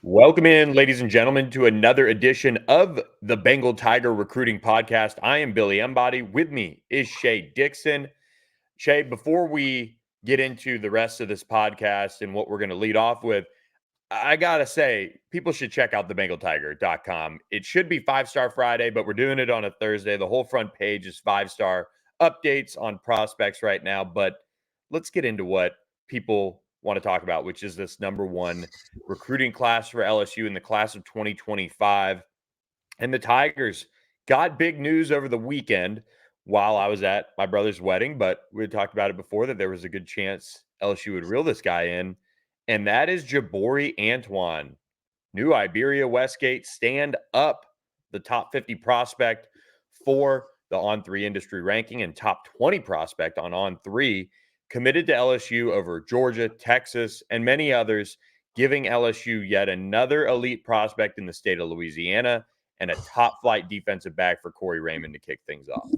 Welcome in, ladies and gentlemen, to another edition of the Bengal Tiger Recruiting Podcast. I am Billy Embody. With me is Shea Dixon. Shea, before we get into the rest of this podcast and what we're going to lead off with, I got to say, people should check out thebengaltiger.com. It should be 5-Star Friday, but we're doing it on a Thursday. The whole front page is 5-star updates on prospects right now. But let's get into what people want to talk about, which is this number one recruiting class for LSU in the class of 2025. And the Tigers got big news over the weekend while I was at my brother's wedding, but we had talked about it before that there was a good chance LSU would reel this guy in, and that is Jabori Antoine. New Iberia Westgate stand up, the top 50 prospect for the On3 industry ranking and top 20 prospect on On3, committed to LSU over Georgia, Texas, and many others, giving LSU yet another elite prospect in the state of Louisiana and a top flight defensive back for Corey Raymond to kick things off.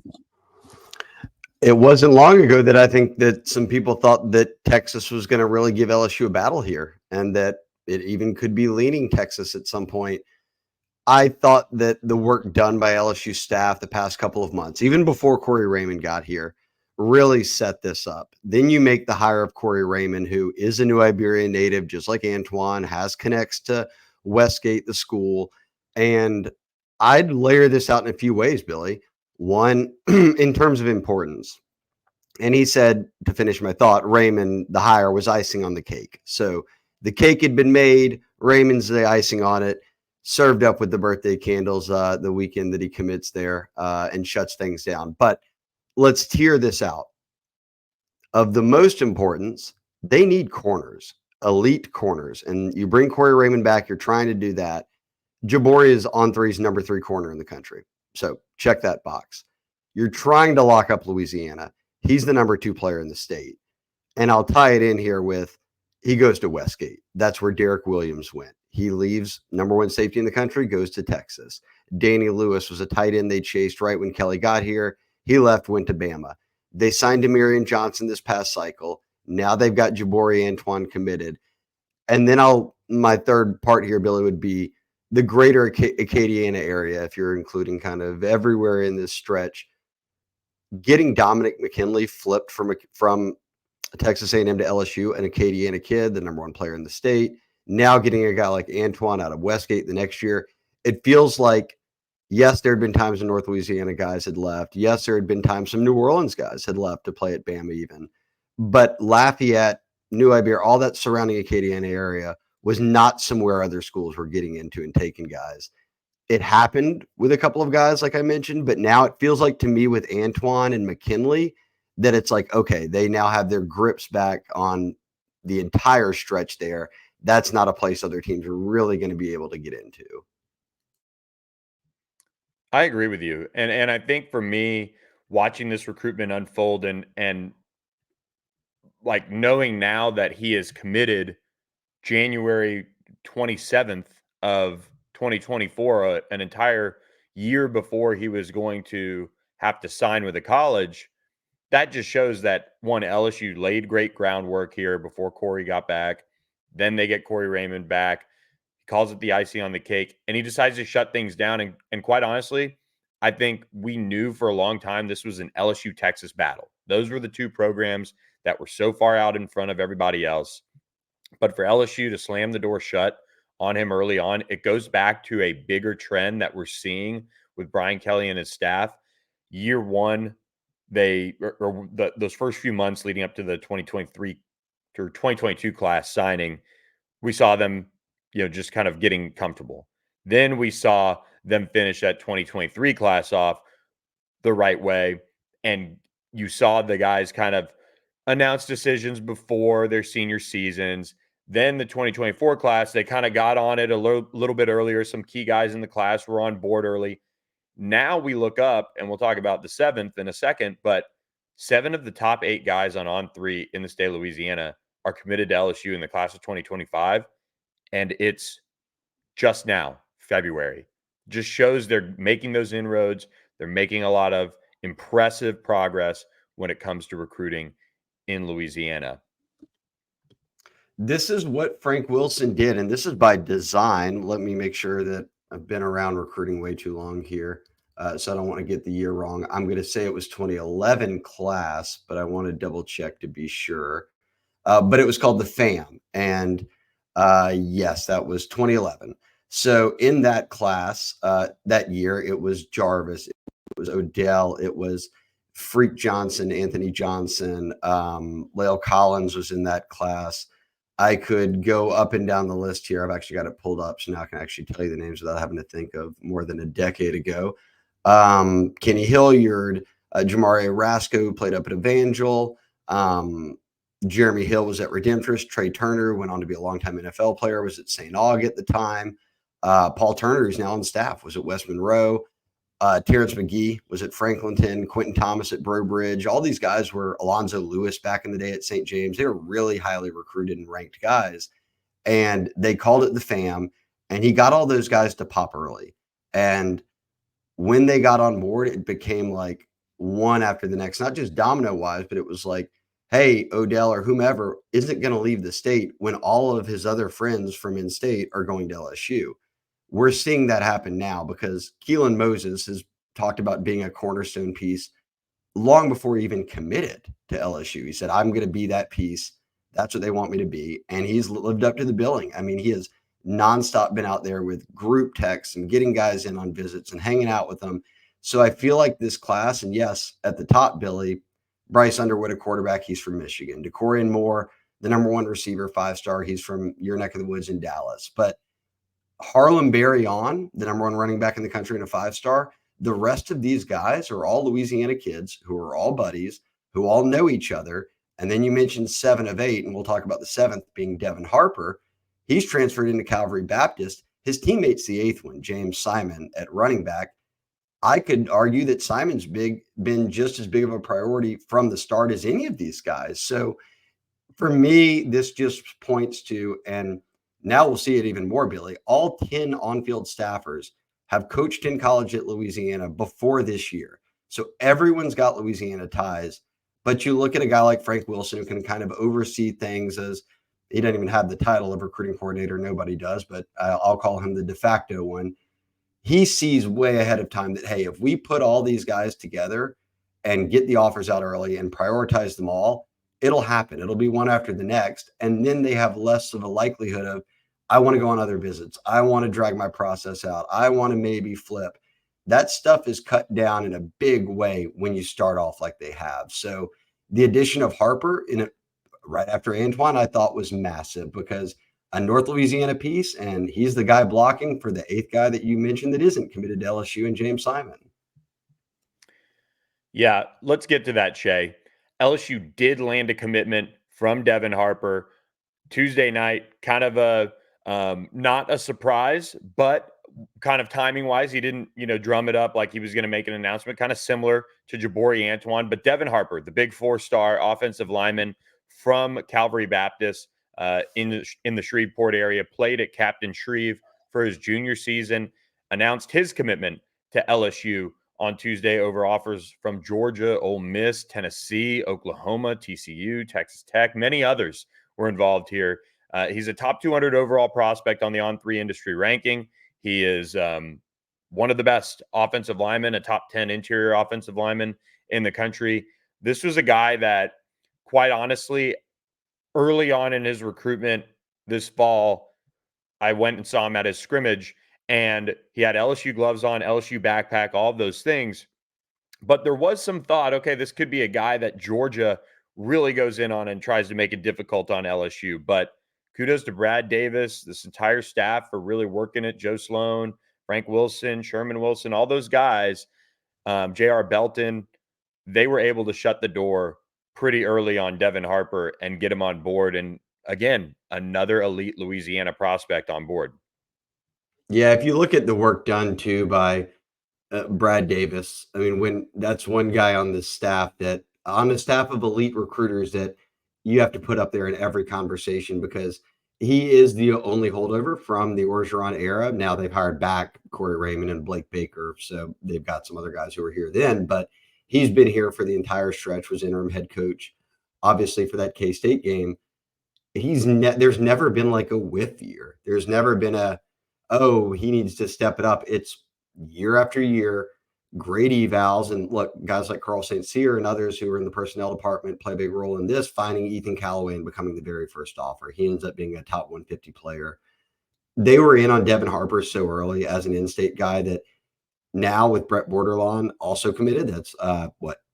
It wasn't long ago that I think that some people thought that Texas was going to really give LSU a battle here and that it even could be leaning Texas at some point. I thought that the work done by LSU staff the past couple of months, even before Corey Raymond got here, really set this up. Then you make the hire of Corey Raymond, who is a New Iberia native, just like Antoine, has connects to Westgate, the school. And I'd layer this out in a few ways, Billy. One, in terms of importance. And he said, to finish my thought, Raymond, the hire, was icing on the cake. So the cake had been made. Raymond's the icing on it, served up with the birthday candles the weekend that he commits there and shuts things down. But let's tear this out. Of the most importance, they need corners, elite corners. And you bring Corey Raymond back, you're trying to do that. Jabori is On3's number 3 corner in the country. So check that box. You're trying to lock up Louisiana. He's the number 2 player in the state. And I'll tie it in here with he goes to Westgate. That's where Derek Williams went. He leaves number 1 safety in the country, goes to Texas. Danny Lewis was a tight end they chased right when Kelly got here. He left, went to Bama. They signed Demarion Johnson this past cycle. Now they've got Jabori Antoine committed. And then my third part here, Billy, would be the greater Acadiana area, if you're including kind of everywhere in this stretch. Getting Dominic McKinley flipped from Texas A&M to LSU, an Acadiana kid, the number 1 player in the state. Now getting a guy like Antoine out of Westgate the next year. It feels like, yes, there had been times when North Louisiana guys had left. Yes, there had been times some New Orleans guys had left to play at Bama even. But Lafayette, New Iberia, all that surrounding Acadiana area was not somewhere other schools were getting into and taking guys. It happened with a couple of guys, like I mentioned, but now it feels like to me with Antoine and McKinley that it's like, okay, they now have their grips back on the entire stretch there. That's not a place other teams are really going to be able to get into. I agree with you. And I think for me, watching this recruitment unfold and like knowing now that he is committed January 27th of 2024, an entire year before he was going to have to sign with a college, that just shows that one, LSU laid great groundwork here before Corey got back. Then they get Corey Raymond back. He calls it the icing on the cake, and he decides to shut things down. And quite honestly, I think we knew for a long time this was an LSU Texas battle. Those were the 2 programs that were so far out in front of everybody else. But for LSU to slam the door shut on him early on, it goes back to a bigger trend that we're seeing with Brian Kelly and his staff. Year one, those first few months leading up to the 2023 or 2022 class signing, we saw them, just kind of getting comfortable. Then we saw them finish that 2023 class off the right way, and you saw the guys kind of announce decisions before their senior seasons. Then the 2024 class, they kind of got on it a little bit earlier. Some key guys in the class were on board early. Now we look up, and we'll talk about the 7th in a second, but 7 of the top 8 guys on 3 in the state of Louisiana are committed to LSU in the class of 2025. And it's just now, February. Just shows they're making those inroads. They're making a lot of impressive progress when it comes to recruiting in Louisiana. This is what Frank Wilson did, and this is by design. Let me make sure that I've been around recruiting way too long here, so I don't want to get the year wrong. I'm going to say it was 2011 class, but I want to double check to be sure. But it was called the FAM, and yes, that was 2011. So in that class that year, it was Jarvis, it was Odell, it was Freak Johnson, Anthony Johnson, Lale Collins was in that class. I could go up and down the list here. I've actually got it pulled up, so now I can actually tell you the names without having to think of more than a decade ago. Kenny Hilliard, Jamari Rasco, who played up at Evangel. Jeremy Hill was at Redemptorist. Trey Turner went on to be a longtime NFL player, was at St. Aug at the time. Paul Turner, who's now on staff, was at West Monroe. Terrence McGee was at Franklinton, Quentin Thomas at Breaux Bridge. All these guys were Alonzo Lewis back in the day at St. James. They were really highly recruited and ranked guys. And they called it the FAM, and he got all those guys to pop early. And when they got on board, it became like one after the next, not just domino wise, but it was like, hey, Odell or whomever isn't going to leave the state when all of his other friends from in-state are going to LSU. We're seeing that happen now because Keelan Moses has talked about being a cornerstone piece long before he even committed to LSU. He said, I'm going to be that piece. That's what they want me to be. And he's lived up to the billing. I mean, he has nonstop been out there with group texts and getting guys in on visits and hanging out with them. So I feel like this class, and yes, at the top, Billy, Bryce Underwood, a quarterback, he's from Michigan. DeCorian Moore, the number one receiver, 5-star, he's from your neck of the woods in Dallas. But Harlem Berry on, the number one running back in the country and a 5-star. The rest of these guys are all Louisiana kids who are all buddies, who all know each other. And then you mentioned 7 of 8, and we'll talk about the 7th being Devin Harper. He's transferred into Calvary Baptist. His teammate's the 8th one, James Simon at running back. I could argue that Simon's been just as big of a priority from the start as any of these guys. So for me, this just points to, and now we'll see it even more, Billy, all 10 on-field staffers have coached in college at Louisiana before this year. So everyone's got Louisiana ties. But you look at a guy like Frank Wilson who can kind of oversee things, as he doesn't even have the title of recruiting coordinator. Nobody does, but I'll call him the de facto one. He sees way ahead of time that, hey, if we put all these guys together and get the offers out early and prioritize them all, it'll happen. It'll be one after the next. And then they have less of a likelihood of, I want to go on other visits. I want to drag my process out. I want to maybe flip. That stuff is cut down in a big way when you start off like they have. So the addition of Harper right after Antoine, I thought was massive because a North Louisiana piece, and he's the guy blocking for the 8th guy that you mentioned that isn't committed to LSU, and James Simon. Yeah, let's get to that, Shea. LSU did land a commitment from Devin Harper Tuesday night, kind of a not a surprise, but kind of timing wise, he didn't, drum it up like he was going to make an announcement, kind of similar to Jabori Antoine. But Devin Harper, the big 4-star offensive lineman from Calvary Baptist in the Shreveport area, played at Captain Shreve for his junior season, announced his commitment to LSU on Tuesday over offers from Georgia, Ole Miss, Tennessee, Oklahoma, TCU, Texas Tech, many others were involved here. He's a top 200 overall prospect on the On3 industry ranking. He is one of the best offensive linemen, a top 10 interior offensive lineman in the country. This was a guy that, quite honestly, early on in his recruitment this fall, I went and saw him at his scrimmage, and he had LSU gloves on, LSU backpack, all of those things. But there was some thought, okay, this could be a guy that Georgia really goes in on and tries to make it difficult on LSU. But kudos to Brad Davis, this entire staff for really working it. Joe Sloan, Frank Wilson, Sherman Wilson, all those guys, J.R. Belton, they were able to shut the door pretty early on Devin Harper and get him on board. And again, another elite Louisiana prospect on board. Yeah, if you look at the work done too by Brad Davis, I mean, when that's one guy on the staff of elite recruiters that you have to put up there in every conversation because he is the only holdover from the Orgeron era. Now they've hired back Corey Raymond and Blake Baker, so they've got some other guys who were here then, but he's been here for the entire stretch, was interim head coach, obviously for that K-State game. there's never been like a whiff year. There's never been oh, he needs to step it up. It's year after year, great evals. And look, guys like Carl St. Cyr and others who are in the personnel department play a big role in this, finding Ethan Callaway and becoming the very first offer. He ends up being a top 150 player. They were in on Devin Harper so early as an in-state guy that now with Brett Borderlawn also committed, that's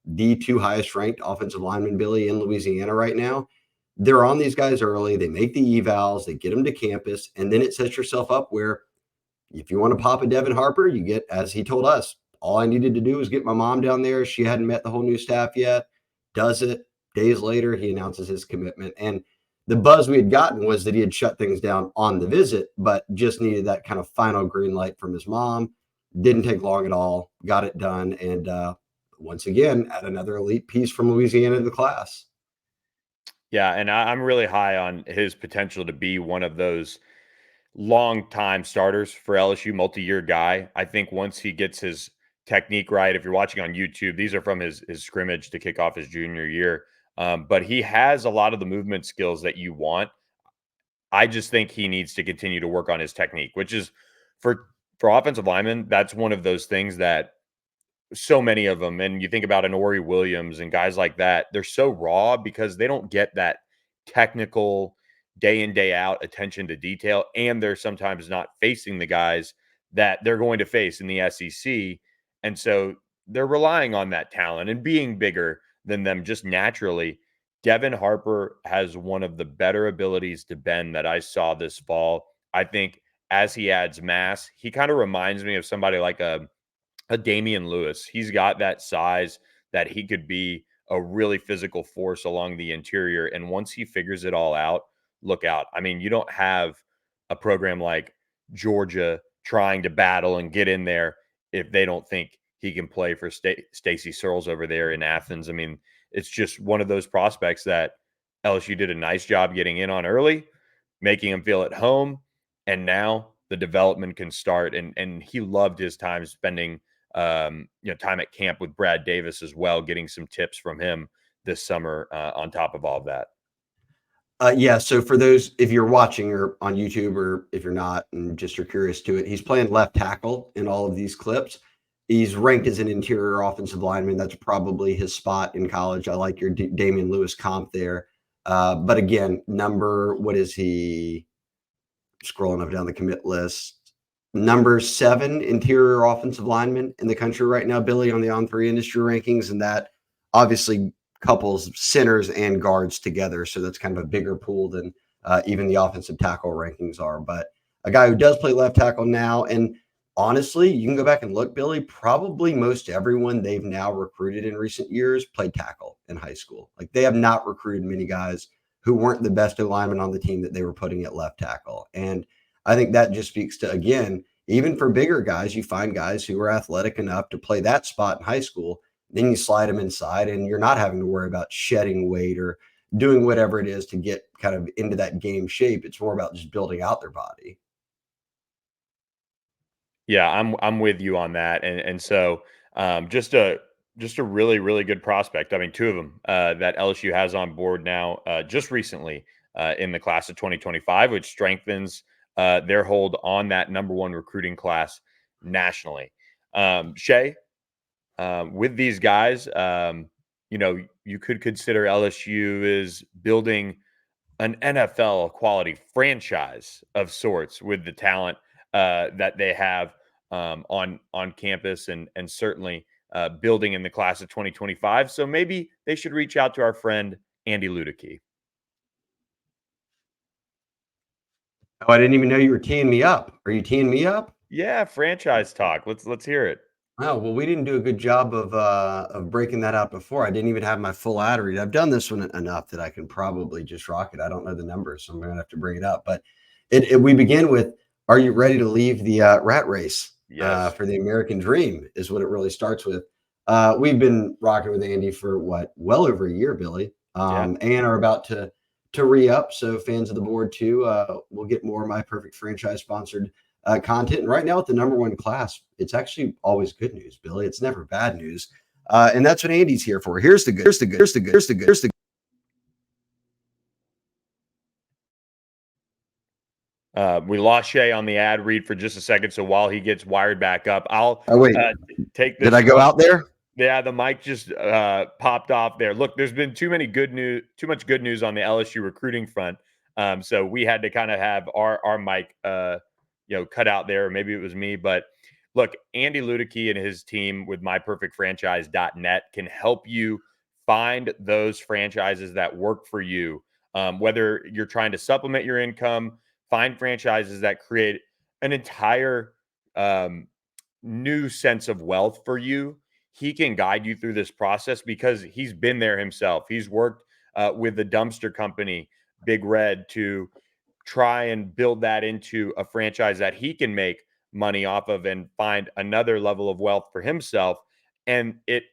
the two highest ranked offensive lineman, Billy, in Louisiana right now. They're on these guys early. They make the evals, they get them to campus, and then it sets yourself up where if you want to pop a Devin Harper, you get, as he told us, all I needed to do was get my mom down there. She hadn't met the whole new staff yet. Does it. Days later, he announces his commitment. And the buzz we had gotten was that he had shut things down on the visit, but just needed that kind of final green light from his mom. Didn't take long at all. Got it done. And once again, add another elite piece from Louisiana to the class. Yeah, and I'm really high on his potential to be one of those long-time starters for LSU, multi-year guy. I think once he gets his technique right, if you're watching on YouTube, these are from his scrimmage to kick off his junior year. But he has a lot of the movement skills that you want. I just think he needs to continue to work on his technique, which is for offensive linemen, that's one of those things that so many of them, and you think about an Ori Williams and guys like that, they're so raw because they don't get that technical day in, day out attention to detail. And they're sometimes not facing the guys that they're going to face in the SEC. And so they're relying on that talent and being bigger than them just naturally. Devin Harper has one of the better abilities to bend that I saw this fall. I think as he adds mass, he kind of reminds me of somebody like a Damian Lewis. He's got that size that he could be a really physical force along the interior. And once he figures it all out, look out. I mean, you don't have a program like Georgia trying to battle and get in there if they don't think he can play for Stacy Searles over there in Athens. I mean, it's just one of those prospects that LSU did a nice job getting in on early, making him feel at home. And now the development can start. And he loved his time spending time at camp with Brad Davis as well, getting some tips from him this summer on top of all of that. Yeah. So for those, if you're watching or on YouTube, or if you're not, and just you're curious to it, he's playing left tackle in all of these clips. He's ranked as an interior offensive lineman. That's probably his spot in college. I like your Damian Lewis comp there. But again, what is he? Scrolling up down the commit list. Number 7 interior offensive lineman in the country right now, Billy, on the On3 industry rankings. And that obviously couples centers and guards together. So that's kind of a bigger pool than even the offensive tackle rankings are. But a guy who does play left tackle now. And honestly, you can go back and look, Billy, probably most everyone they've now recruited in recent years played tackle in high school. Like they have not recruited many guys who weren't the best linemen on the team that they were putting at left tackle. And I think that just speaks to, again, even for bigger guys, you find guys who are athletic enough to play that spot in high school. Then you slide them inside and you're not having to worry about shedding weight or doing whatever it is to get kind of into that game shape. It's more about just building out their body. Yeah, I'm with you on that. And so just a really, really good prospect. I mean, 2 of them that LSU has on board now just recently in the class of 2025, which strengthens their hold on that number 1 recruiting class nationally. Shea, with these guys, you could consider LSU is building an NFL quality franchise of sorts with the talent that they have on campus, and certainly building in the class of 2025. So maybe they should reach out to our friend Andy Luedecke. Oh, I didn't even know you were teeing me up. Are you teeing me up? Yeah, franchise talk. Let's hear it. Oh, well, we didn't do a good job of breaking that out before. I didn't even have my full ad read. I've done this one enough that I can probably just rock it. I don't know the numbers, so I'm gonna have to bring it up. But we begin with, "Are you ready to leave the rat race Yes. for the American dream?" Is what it really starts with. We've been rocking with Andy for well over a year, Billy, Yeah. and are about to re-up. So fans of the board too, will get more of my perfect franchise sponsored content. And right now with the number 1 class, it's actually always good news, Billy. It's never bad news. And that's what Andy's here for. Here's the good. We lost Shea on the ad read for just a second, so while he gets wired back up, I'll Oh wait, take did this I go one. out there? Yeah, the mic just popped off there. Look, there's been too much good news on the LSU recruiting front. So we had to kind of have our mic cut out there. Maybe it was me, but look, Andy Luedecke and his team with myperfectfranchise.net can help you find those franchises that work for you. Whether you're trying to supplement your income, find franchises that create an entire new sense of wealth for you. He can guide you through this process because he's been there himself. He's worked with the dumpster company, Big Red, to try and build that into a franchise that he can make money off of and find another level of wealth for himself. And it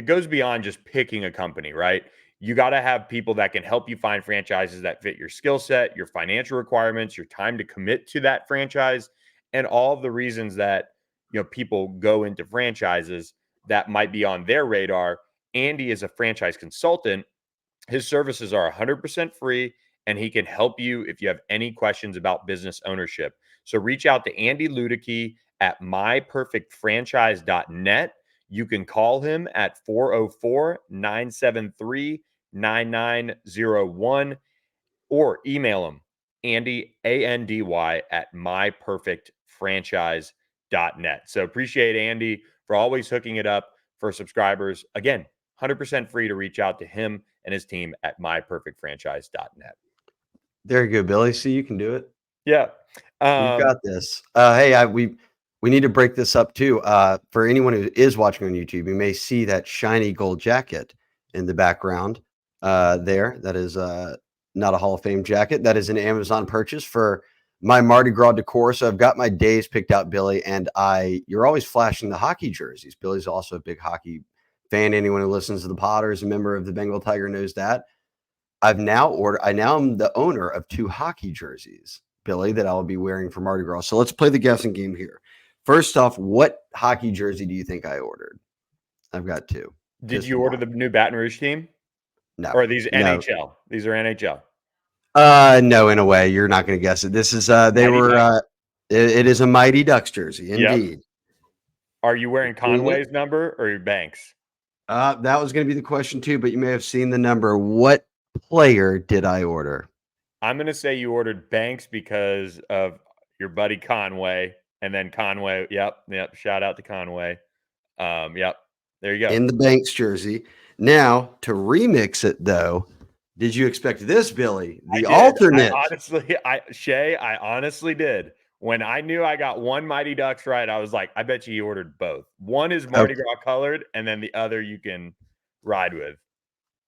goes beyond just picking a company, right? You got to have people that can help you find franchises that fit your skill set, your financial requirements, your time to commit to that franchise, and all of the reasons that people go into franchises that might be on their radar. Andy is a franchise consultant. His services are 100% free, and he can help you if you have any questions about business ownership. So reach out to Andy Luedecke at myperfectfranchise.net. You can call him at 404-973-9901 or email him, Andy, A-N-D-Y, at myperfectfranchise.net. So appreciate Andy for always hooking it up for subscribers. Again, 100% free to reach out to him and his team at myperfectfranchise.net. There you go, Billy. See, you can do it. Yeah. You've got this. Hey, we need to break this up too. For anyone who is watching on YouTube, you may see that shiny gold jacket in the background there. That is not a Hall of Fame jacket. That is an Amazon purchase for my Mardi Gras decor. So I've got my days picked out, Billy, and you're always flashing the hockey jerseys. Billy's also a big hockey fan. Anyone who listens to the pod or is a member of the Bengal Tiger knows that. I now am the owner of 2 hockey jerseys, Billy, that I'll be wearing for Mardi Gras. So let's play the guessing game here. First off, what hockey jersey do you think I ordered? I've got 2. Did you order the new Baton Rouge team? No. Or are these No. NHL? These are NHL. No, in a way, you're not going to guess it. This is it is a Mighty Ducks jersey, indeed. Yep. Are you wearing Conway's number or your Banks? That was going to be the question too, but you may have seen the number. What player did I order? I'm going to say you ordered Banks because of your buddy Conway, and then Conway. Yep. Shout out to Conway. Yep. There you go. In the Banks jersey. Now, to remix it though, did you expect this, Billy? The alternate. I honestly did. When I knew I got one Mighty Ducks right, I was like, I bet you ordered both. One is Mardi Gras colored, and then the other you can ride with.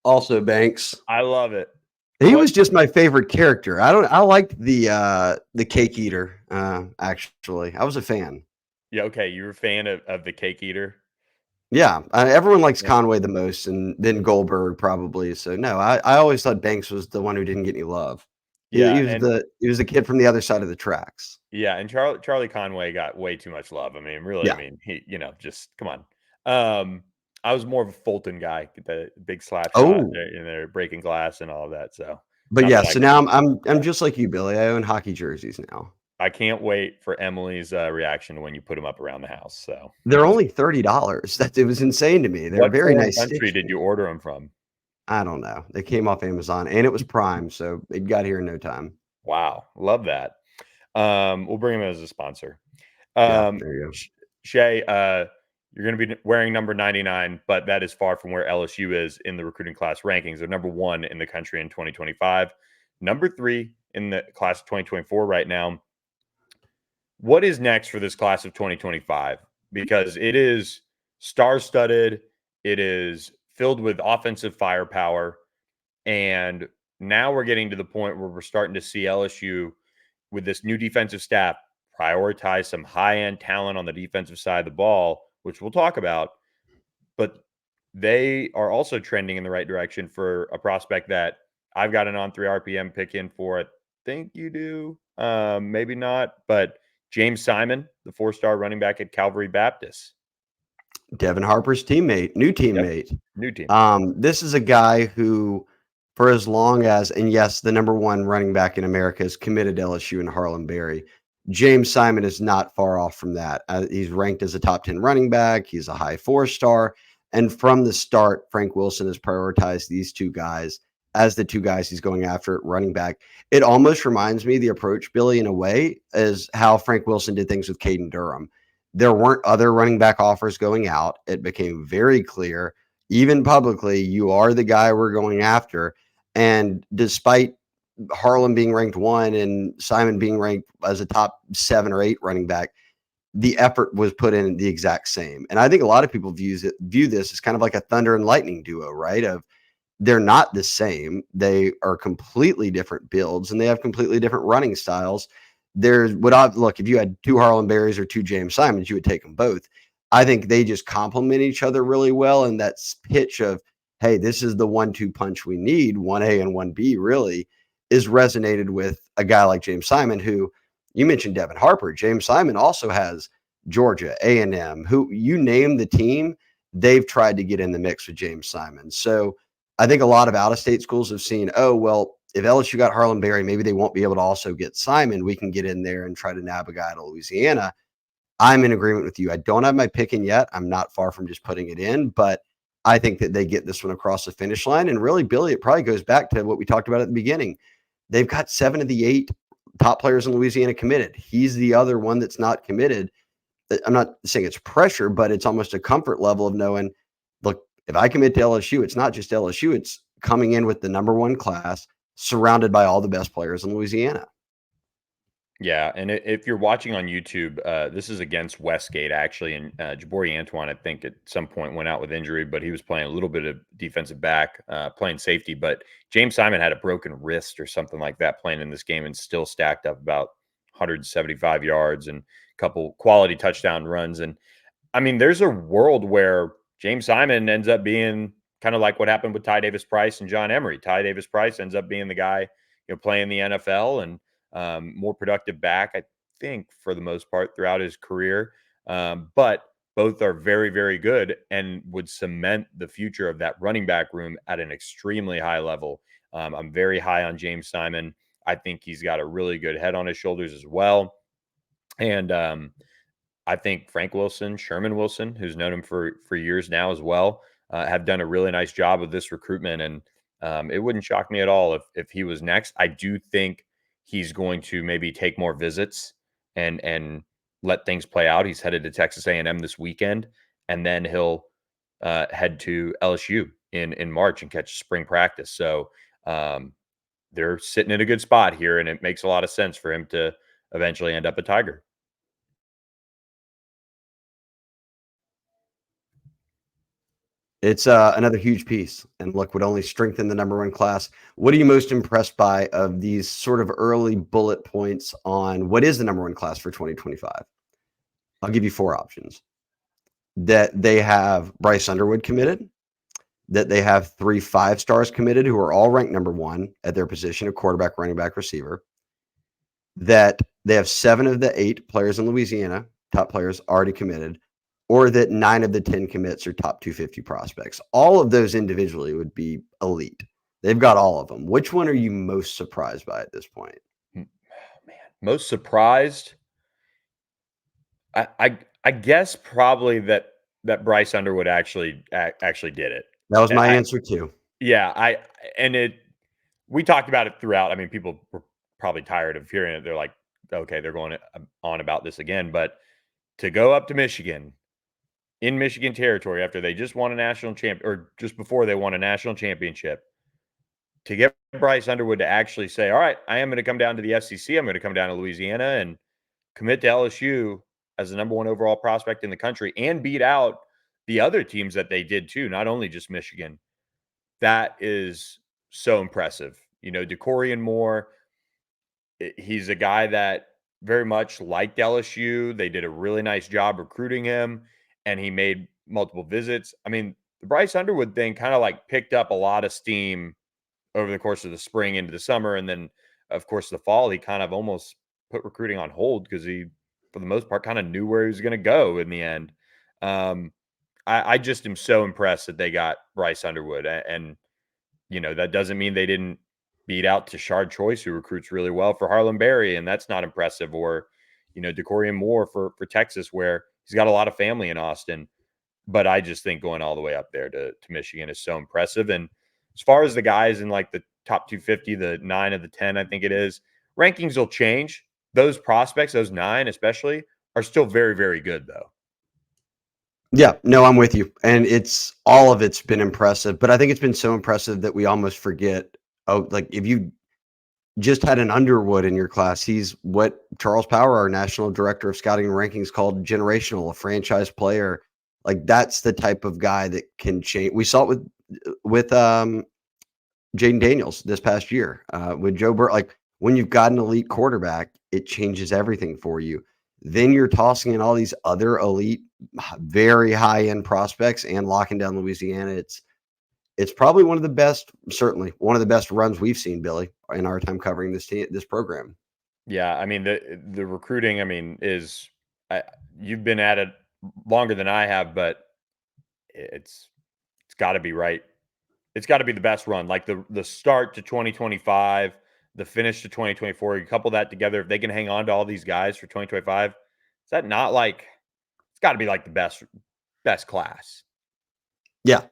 Also Banks. I love it. He was just my favorite character. I liked the cake eater. Actually, I was a fan. Yeah, okay. You were a fan of the cake eater? Yeah, everyone likes Conway the most, and then Goldberg probably. So no, I always thought Banks was the one who didn't get any love. Yeah, he was the kid from the other side of the tracks. Yeah, and Charlie Conway got way too much love. I mean, really, Yeah. I mean, he, just come on. I was more of a Fulton guy, the big slap shot in there, breaking glass and all of that. So, but yeah, so now I'm just like you, Billy. I own hockey jerseys now. I can't wait for Emily's reaction when you put them up around the house. So they're only $30. It was insane to me. They're very nice. What country did you order them from? I don't know. They came off Amazon, and it was Prime, so it got here in no time. Wow, love that. We'll bring them as a sponsor. Yeah, there you go. Shea, you're going to be wearing number 99, but that is far from where LSU is in the recruiting class rankings. They're number 1 in the country in 2025, number 3 in the class of 2024 right now. What is next for this class of 2025? Because it is star-studded, it is filled with offensive firepower, and now we're getting to the point where we're starting to see LSU with this new defensive staff prioritize some high-end talent on the defensive side of the ball, which we'll talk about. But they are also trending in the right direction for a prospect that I've got an on-3 RPM pick in for. I think you do. Maybe not. But James Simon, the 4-star running back at Calvary Baptist. Devin Harper's teammate, new teammate. Yep. New team. This is a guy who for as long as, and yes, the number one running back in America is committed to LSU and Harlem Berry. James Simon is not far off from that. He's ranked as a top 10 running back. He's a high 4-star. And from the start, Frank Wilson has prioritized these two guys as the two guys he's going after at running back. It almost reminds me the approach, Billy, in a way, is how Frank Wilson did things with Caden Durham. There weren't other running back offers going out. It became very clear, even publicly, you are the guy we're going after. And despite Harlem being ranked 1 and Simon being ranked as a top 7 or 8 running back, the effort was put in the exact same. And I think a lot of people view this as kind of like a thunder and lightning duo, right? Of they're not the same. They are completely different builds and they have completely different running styles. There's what I look, if you had 2 Harlem Berries or 2 James Simons, you would take them both. I think they just complement each other really well. And that pitch of, hey, this is the 1-2 punch we need, 1A and 1B really, is resonated with a guy like James Simon, who you mentioned Devin Harper. James Simon also has Georgia, A&M, who you name the team, they've tried to get in the mix with James Simon. So I think a lot of out-of-state schools have seen, oh, well, if LSU got Harlem Berry, maybe they won't be able to also get Simon. We can get in there and try to nab a guy to Louisiana. I'm in agreement with you. I don't have my pick in yet. I'm not far from just putting it in, but I think that they get this one across the finish line. And really, Billy, it probably goes back to what we talked about at the beginning. They've got 7 of the 8 top players in Louisiana committed. He's the other one that's not committed. I'm not saying it's pressure, but it's almost a comfort level of knowing, look, if I commit to LSU, it's not just LSU, it's coming in with the number 1 class, surrounded by all the best players in Louisiana. Yeah, and if you're watching on YouTube, this is against Westgate actually, and Jabori Antoine, I think at some point went out with injury, but he was playing a little bit of defensive back, playing safety. But James Simon had a broken wrist or something like that playing in this game, and still stacked up about 175 yards and a couple quality touchdown runs. And I mean, there's a world where James Simon ends up being kind of like what happened with Ty Davis Price and John Emery. Ty Davis Price ends up being the guy, playing the NFL and more productive back, I think, for the most part throughout his career. But both are very, very good and would cement the future of that running back room at an extremely high level. I'm very high on James Simon. I think he's got a really good head on his shoulders as well. And I think Frank Wilson, Sherman Wilson, who's known him for years now as well, have done a really nice job of this recruitment. And it wouldn't shock me at all if he was next. I do think he's going to maybe take more visits and let things play out. He's headed to Texas A&M this weekend, and then he'll head to LSU in March and catch spring practice. So they're sitting in a good spot here, and it makes a lot of sense for him to eventually end up a Tiger. It's another huge piece, and look, would only strengthen the number 1 class. What are you most impressed by of these sort of early bullet points on what is the number 1 class for 2025? I'll give you 4 options. That they have Bryce Underwood committed, that they have 3 5-stars committed who are all ranked number 1 at their position of quarterback, running back, receiver, that they have 7 of the 8 players in Louisiana, top players, already committed, or that 9 of the 10 commits are top 250 prospects. All of those individually would be elite. They've got all of them. Which one are you most surprised by at this point? Oh, man, most surprised? I guess probably that Bryce Underwood actually did it. That was And my answer too. yeah, I and it we talked about it throughout. I mean, people were probably tired of hearing it. They're like, okay, they're going on about this again. But to go up to Michigan in Michigan territory after they just won a national champ or just before they won a national championship, to get Bryce Underwood to actually say, all right, I am going to come down to the FCC. I'm going to come down to Louisiana and commit to LSU as the number 1 overall prospect in the country and beat out the other teams that they did too, not only just Michigan. That is so impressive. DeCorian Moore, he's a guy that very much liked LSU. They did a really nice job recruiting him, and he made multiple visits. I mean, the Bryce Underwood thing kind of like picked up a lot of steam over the course of the spring into the summer. And then, of course, the fall, he kind of almost put recruiting on hold because he, for the most part, kind of knew where he was going to go in the end. I just am so impressed that they got Bryce Underwood. And that doesn't mean they didn't beat out Tashard Choice, who recruits really well for Harlan Berry, and that's not impressive. Or, Decorian Moore for Texas, where he's got a lot of family in Austin. But I just think going all the way up there to Michigan is so impressive. And as far as the guys in like the top 250, the 9 of the 10, I think it is, rankings will change. Those prospects, those 9 especially, are still very, very good, though. Yeah, no, I'm with you. And all of it's been impressive, but I think it's been so impressive that we almost forget. Oh, like if you just had an Underwood in your class, he's what Charles Power, our national director of scouting and rankings, called generational, a franchise player. Like that's the type of guy that can change. We saw it with Jaden Daniels this past year, with Joe Burrow. Like when you've got an elite quarterback, it changes everything for you. Then you're tossing in all these other elite, very high end prospects and locking down Louisiana. It's probably one of the best, certainly one of the best runs we've seen, Billy, in our time covering this program. Yeah, I mean the recruiting, I mean, you've been at it longer than I have, but it's got to be right. It's got to be the best run. Like the start to 2025, the finish to 2024. You couple that together, if they can hang on to all these guys for 2025, is that not like it's got to be like the best class? Yeah.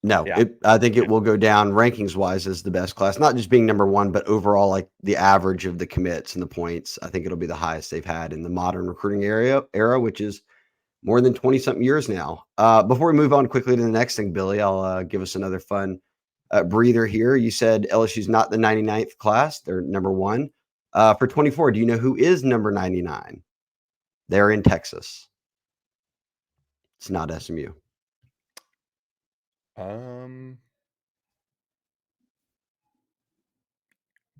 No, Yeah. I think it will go down rankings wise as the best class, not just being number one, but overall, like the average of the commits and the points. I think it'll be the highest they've had in the modern recruiting era, which is more than 20 something years now. Before we move on quickly to the next thing, Billy, I'll give us another fun breather here. You said LSU's not the 99th class. They're number one. For 24, do you know who is number 99? They're in Texas. It's not SMU.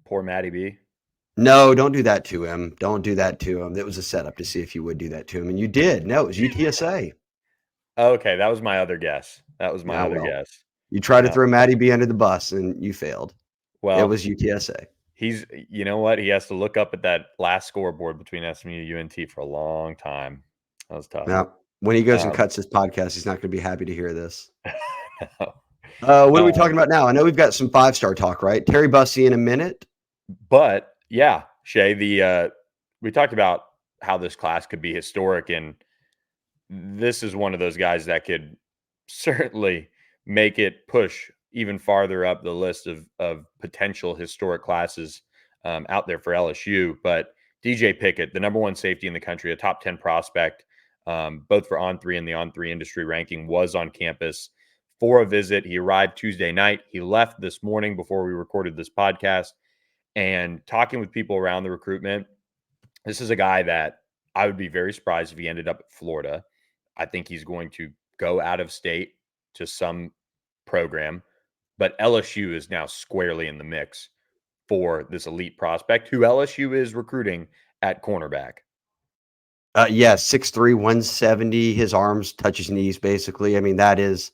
Poor Matty B. No, don't do that to him. Don't do that to him. That was a setup to see if you would do that to him, and you did. No, it was UTSA. Okay, that was my other guess. Well, you tried to Yeah. throw Matty B under the bus, and you failed. It Well, was UTSA. you know what? He has to look up at that last scoreboard between SMU and UNT for a long time. That was tough. Now, when he goes and Um, cuts his podcast, he's not going to be happy to hear this. no. What are we talking about now? I know we've got some 5-star talk, right? Terry Bussey in a minute. But yeah, Shay, we talked about how this class could be historic, and this is one of those guys that could certainly make it push even farther up the list of potential historic classes out there for LSU. But DJ Pickett, the number 1 safety in the country, a top 10 prospect, both for On3 and the On3 industry ranking, was on campus for a visit. He arrived Tuesday night. He left this morning before we recorded this podcast. And talking with people around the recruitment, this is a guy that I would be very surprised if he ended up at Florida. I think he's going to go out of state to some program, but LSU is now squarely in the mix for this elite prospect who LSU is recruiting at cornerback. Yeah, 6'3", 170. His arms touch his knees, basically. I mean, that is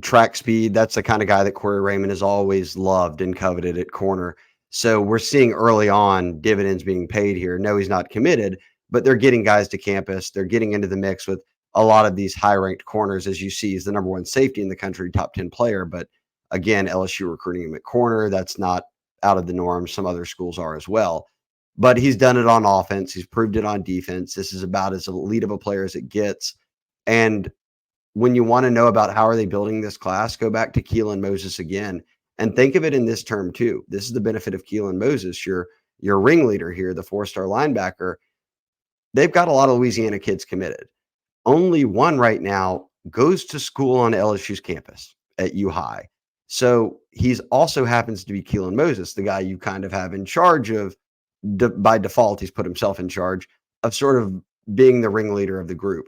track speed. That's the kind of guy that Corey Raymond has always loved and coveted at corner. So we're seeing early on dividends being paid here. No, he's not committed, but they're getting guys to campus. They're getting into the mix with a lot of these high-ranked corners. As you see, he's the number 1 safety in the country, top 10 player. But again, LSU recruiting him at corner. That's not out of the norm. Some other schools are as well. But he's done it on offense. He's proved it on defense. This is about as elite of a player as it gets. And when you want to know about how are they building this class, go back to Keelan Moses again and think of it in this term too. This is the benefit of Keelan Moses, your ringleader here, the 4-star linebacker. They've got a lot of Louisiana kids committed. Only one right now goes to school on LSU's campus at U High. So he's also happens to be Keelan Moses, the guy you kind of have in charge of, by default, he's put himself in charge of sort of being the ringleader of the group.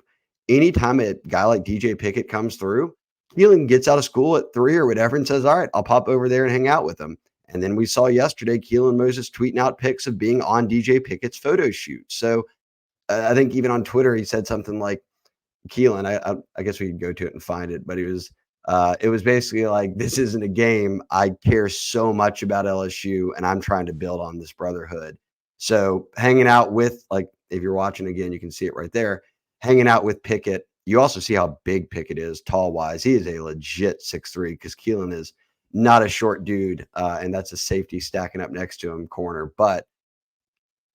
Anytime a guy like DJ Pickett comes through, Keelan gets out of school at 3 or whatever and says, all right, I'll pop over there and hang out with him. And then we saw yesterday Keelan Moses tweeting out pics of being on DJ Pickett's photo shoot. So I think even on Twitter, he said something like, Keelan, I guess we could go to it and find it, but it was basically like, this isn't a game. I care so much about LSU and I'm trying to build on this brotherhood. So hanging out with, like, if you're watching again, you can see it right there, hanging out with Pickett. You also see how big Pickett is tall wise. He is a legit 6'3" because Keelan is not a short dude, and that's a safety stacking up next to him, corner. But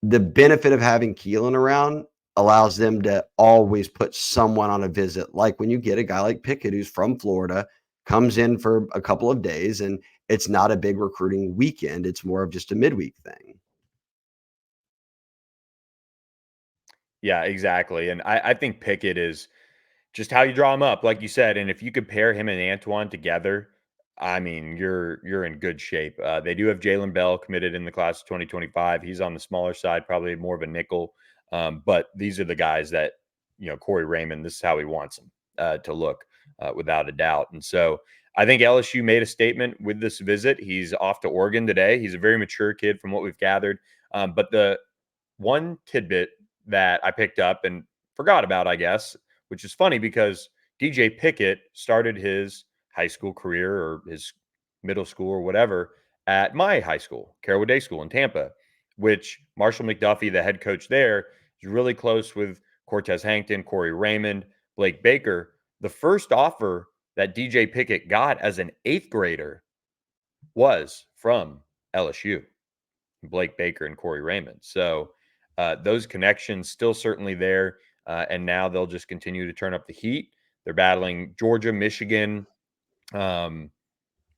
the benefit of having Keelan around allows them to always put someone on a visit. Like when you get a guy like Pickett, who's from Florida, comes in for a couple of days, and it's not a big recruiting weekend. It's more of just a midweek thing. Yeah, exactly. And I think Pickett is just how you draw him up, like you said. And if you could pair him and Antoine together, I mean, you're in good shape. They do have Jalen Bell committed in the class of 2025. He's on the smaller side, probably more of a nickel. But these are the guys that, Corey Raymond, this is how he wants them to look, without a doubt. And so I think LSU made a statement with this visit. He's off to Oregon today. He's a very mature kid from what we've gathered. But the one tidbit that I picked up and forgot about, I guess, which is funny because DJ Pickett started his high school career or his middle school or whatever at my high school, Carrollwood Day School in Tampa, which Marshall McDuffie, the head coach there, is really close with Cortez Hankton, Corey Raymond, Blake Baker. The first offer that DJ Pickett got as an eighth grader was from LSU. Blake Baker and Corey Raymond. So those connections still certainly there. And now they'll just continue to turn up the heat. They're battling Georgia, Michigan, um,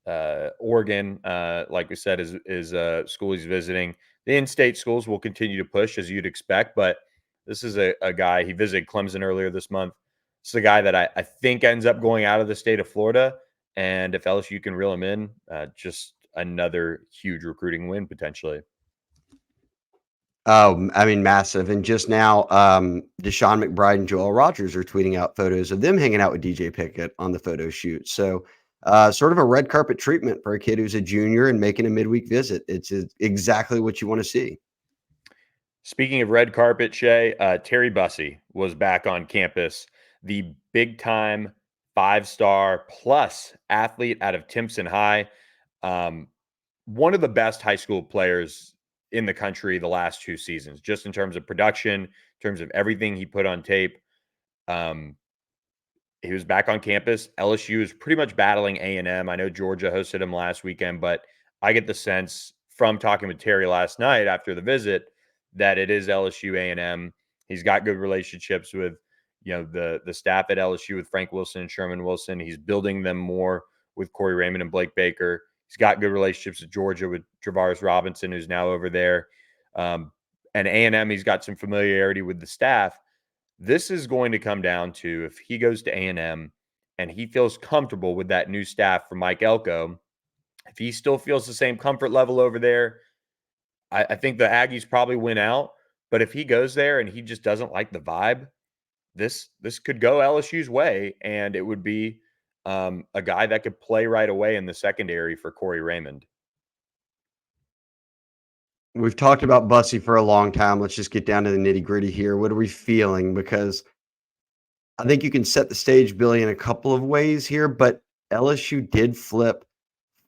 Oregon, like we said, is a school he's visiting. The in-state schools will continue to push as you'd expect, but this is a guy, he visited Clemson earlier this month. It's a guy that I think ends up going out of the state of Florida. And if LSU can reel him in, just another huge recruiting win potentially. Oh, I mean, massive. And just now, Deshaun McBride and Joel Rogers are tweeting out photos of them hanging out with DJ Pickett on the photo shoot. So, sort of a red carpet treatment for a kid who's a junior and making a midweek visit. It's exactly what you want to see. Speaking of red carpet, Shea, Terry Bussey was back on campus. The big time 5-star plus athlete out of Timpson High. Um, One of the best high school players in the country the last 2 seasons, just in terms of production, in terms of everything he put on tape. Um, he was back on campus. LSU is pretty much battling A&M. I know Georgia hosted him last weekend, but I get the sense from talking with Terry last night after the visit that it is LSU A&M. He's got good relationships with, the staff at LSU with Frank Wilson and Sherman Wilson. He's building them more with Corey Raymond and Blake Baker. He's got good relationships with Georgia with Travaris Robinson, who's now over there. And A&M, he's got some familiarity with the staff. This is going to come down to if he goes to A&M and he feels comfortable with that new staff from Mike Elko, if he still feels the same comfort level over there, I think the Aggies probably win out. But if he goes there and he just doesn't like the vibe, this could go LSU's way, and it would be a guy that could play right away in the secondary for Corey Raymond. We've talked about Bussey for a long time. Let's just get down to the nitty gritty here. What are we feeling? Because I think you can set the stage, Billy, in a couple of ways here, but LSU did flip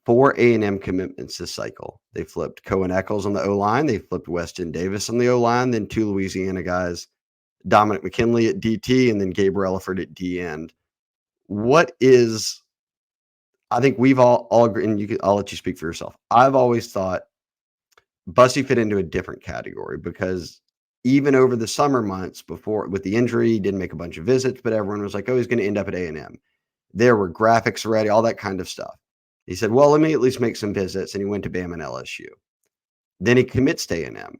4 A&M commitments this cycle. They flipped Cohen Eccles on the O-line. They flipped Weston Davis on the O-line, then 2 Louisiana guys, Dominic McKinley at DT, and then Gabriel Elliford at D end. What is, I think we've all agree, and I'll let you speak for yourself. I've always thought Bussey fit into a different category because even over the summer months before with the injury, he didn't make a bunch of visits, but everyone was like, oh, he's going to end up at A&M. There were graphics ready, all that kind of stuff. He said, well, let me at least make some visits. And he went to Bama and LSU. Then he commits to A&M.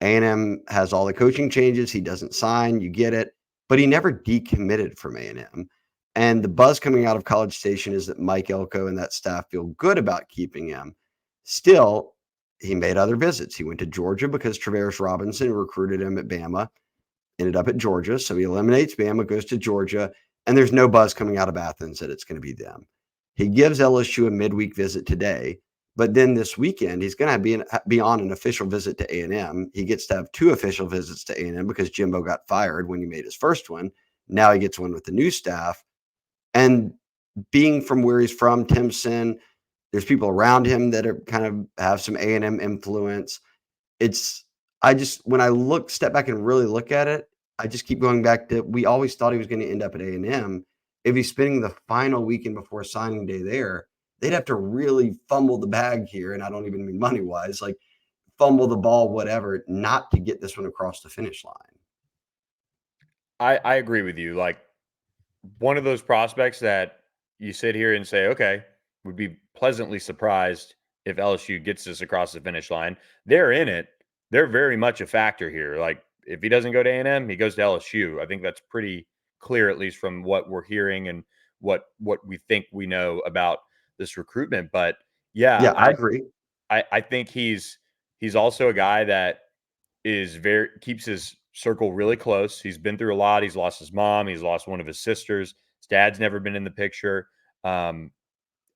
A&M has all the coaching changes. He doesn't sign. You get it. But he never decommitted from A&M. And the buzz coming out of College Station is that Mike Elko and that staff feel good about keeping him. Still, he made other visits. He went to Georgia because Travaris Robinson recruited him at Bama, ended up at Georgia. So he eliminates Bama, goes to Georgia, and there's no buzz coming out of Athens that it's going to be them. He gives LSU a midweek visit today, but then this weekend he's going to be on an official visit to A&M. He gets to have 2 official visits to A&M because Jimbo got fired when he made his first one. Now he gets one with the new staff. And being from where he's from, Timpson, there's people around him that are kind of have some A&M influence. When I step back and really look at it, I just keep going back to, we always thought he was going to end up at A&M. If he's spending the final weekend before signing day there, they'd have to really fumble the bag here. And I don't even mean money wise, like fumble the ball, whatever, not to get this one across the finish line. I agree with you. Like one of those prospects that you sit here and say, okay, would be pleasantly surprised if LSU gets this across the finish line. They're in it. They're very much a factor here. Like if he doesn't go to A&M, he goes to LSU. I think that's pretty clear, at least from what we're hearing and what we think we know about this recruitment. But yeah, Yeah, I agree. I think he's also a guy that is very keeps his circle really close. He's been through a lot. He's lost his mom. He's lost one of his sisters. His dad's never been in the picture. Um,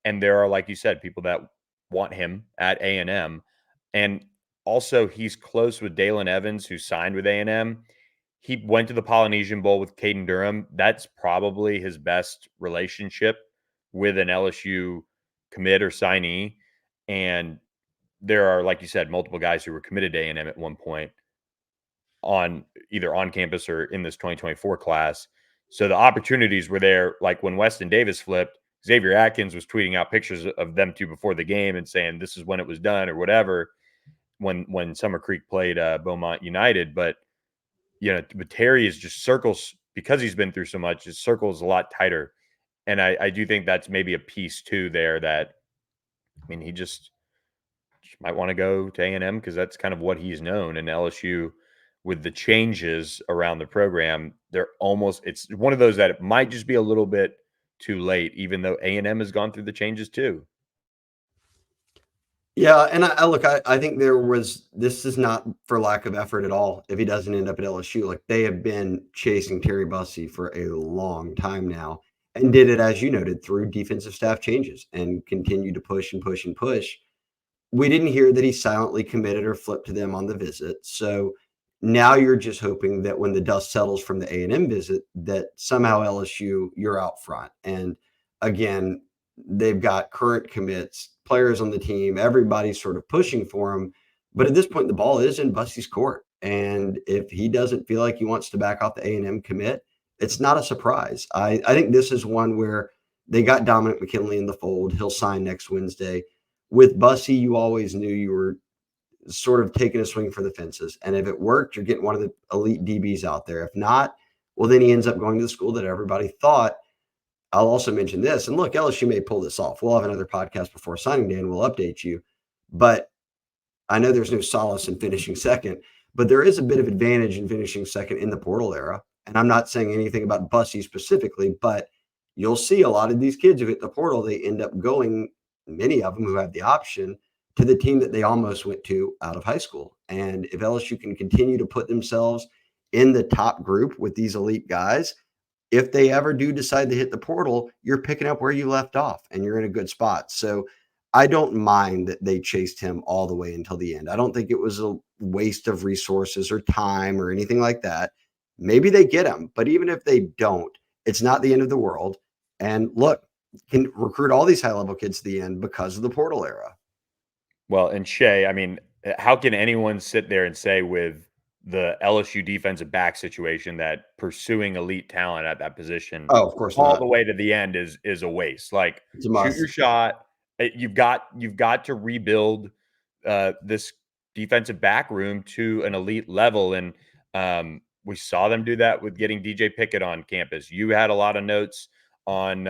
and there are, like you said, people that want him at A&M. And also, he's close with Dalen Evans, who signed with A&M. He went to the Polynesian Bowl with Caden Durham. That's probably his best relationship with an LSU commit or signee. And there are, like you said, multiple guys who were committed to A&M at one point on either on campus or in this 2024 class. So the opportunities were there. Like when Weston Davis flipped, Xavier Atkins was tweeting out pictures of them two before the game and saying this is when it was done or whatever. When Summer Creek played Beaumont United, but but Terry is just circles because he's been through so much. His circle is a lot tighter, and I do think that's maybe a piece too there. That I mean, he just might want to go to A&M because that's kind of what he's known. And LSU, with the changes around the program, it's one of those that it might just be a little bit too late, even though A&M has gone through the changes too. Yeah, and I look, I think this is not for lack of effort at all. If he doesn't end up at LSU, like they have been chasing Terry Bussey for a long time now, and did it as you noted through defensive staff changes and continue to push and push and push. We didn't hear that he silently committed or flipped to them on the visit. So now you're just hoping that when the dust settles from the A&M visit, that somehow LSU, you're out front. And again, they've got current commits, players on the team, everybody's sort of pushing for him. But at this point, the ball is in Bussey's court. And if he doesn't feel like he wants to back off the A&M commit, it's not a surprise. I think this is one where they got Dominic McKinley in the fold. He'll sign next Wednesday. With Bussey, you always knew you were sort of taking a swing for the fences. And if it worked, you're getting one of the elite DBs out there. If not, well, then he ends up going to the school that everybody thought. I'll also mention this. And look, LSU may pull this off. We'll have another podcast before signing day and we'll update you. But I know there's no solace in finishing second, but there is a bit of advantage in finishing second in the portal era. And I'm not saying anything about Bussey specifically, but you'll see a lot of these kids who hit the portal, they end up going, many of them who have the option, to the team that they almost went to out of high school. And if LSU can continue to put themselves in the top group with these elite guys, if they ever do decide to hit the portal, you're picking up where you left off and you're in a good spot. So I don't mind that they chased him all the way until the end. I don't think it was a waste of resources or time or anything like that. Maybe they get him, but even if they don't, it's not the end of the world. And look, can recruit all these high level kids to the end because of the portal era. Well, and Shea, I mean, how can anyone sit there and say with the LSU defensive back situation that pursuing elite talent at that position Oh, of course all not. the way to the end is a waste? Like, It's a shoot your must. shot. You've got to rebuild this defensive back room to an elite level, and we saw them do that with getting DJ Pickett on campus. You had a lot of notes on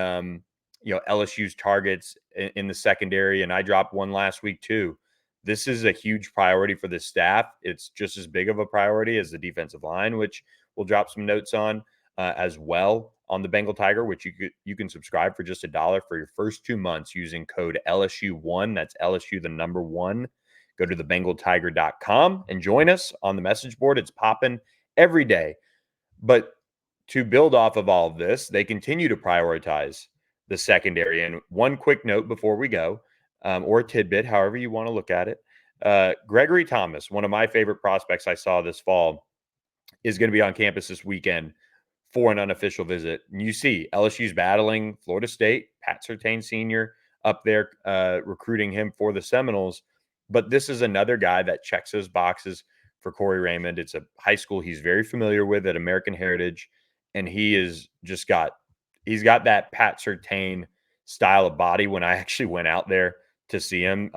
LSU's targets in the secondary, and I dropped one last week too. This is a huge priority for the staff. It's just as big of a priority as the defensive line, which we'll drop some notes on as well on the Bengal Tiger, which you can subscribe for just $1 for your first 2 months using code LSU1. That's LSU the number 1. Go to thebengaltiger.com and join us on the message board. It's popping every day. But to build off of all of this, they continue to prioritize the secondary. And one quick note before we go, or a tidbit, however you want to look at it. Gregory Thomas, one of my favorite prospects I saw this fall, is going to be on campus this weekend for an unofficial visit. And you see LSU's battling Florida State, Pat Surtain Sr. up there recruiting him for the Seminoles. But this is another guy that checks those boxes for Corey Raymond. It's a high school he's very familiar with at American Heritage. And he's got that Pat Surtain style of body when I actually went out there to see him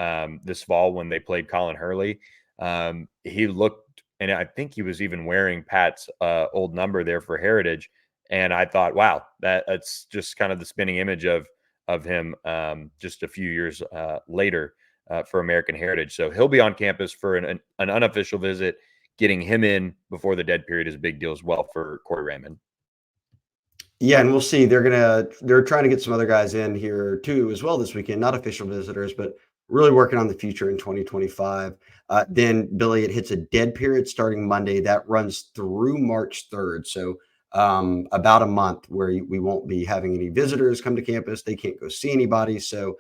this fall when they played Colin Hurley. He looked, and I think he was even wearing Pat's old number there for Heritage. And I thought, wow, that's just kind of the spinning image of him just a few years later for American Heritage. So he'll be on campus for an unofficial visit. Getting him in before the dead period is a big deal as well for Corey Raymond. Yeah, and we'll see. They're trying to get some other guys in here too as well this weekend, not official visitors, but really working on the future in 2025. Then Billy, it hits a dead period starting Monday that runs through March 3rd. So about a month where we won't be having any visitors come to campus. They can't go see anybody. So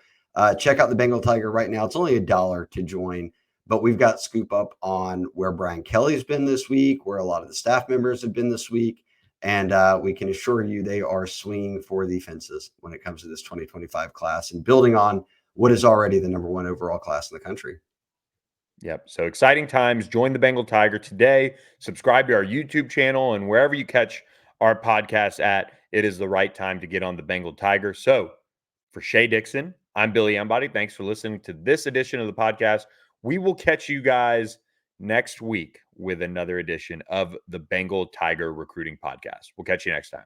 check out the Bengal Tiger right now. It's only $1 to join, but we've got scoop up on where Brian Kelly's been this week, where a lot of the staff members have been this week. And we can assure you they are swinging for the fences when it comes to this 2025 class and building on what is already the number 1 overall class in the country. Yep. So exciting times. Join the Bengal Tiger today. Subscribe to our YouTube channel and wherever you catch our podcast at, it is the right time to get on the Bengal Tiger. So for Shea Dixon, I'm Billy Embody. Thanks for listening to this edition of the podcast. We will catch you guys next week with another edition of the Bengal Tiger Recruiting Podcast. We'll catch you next time.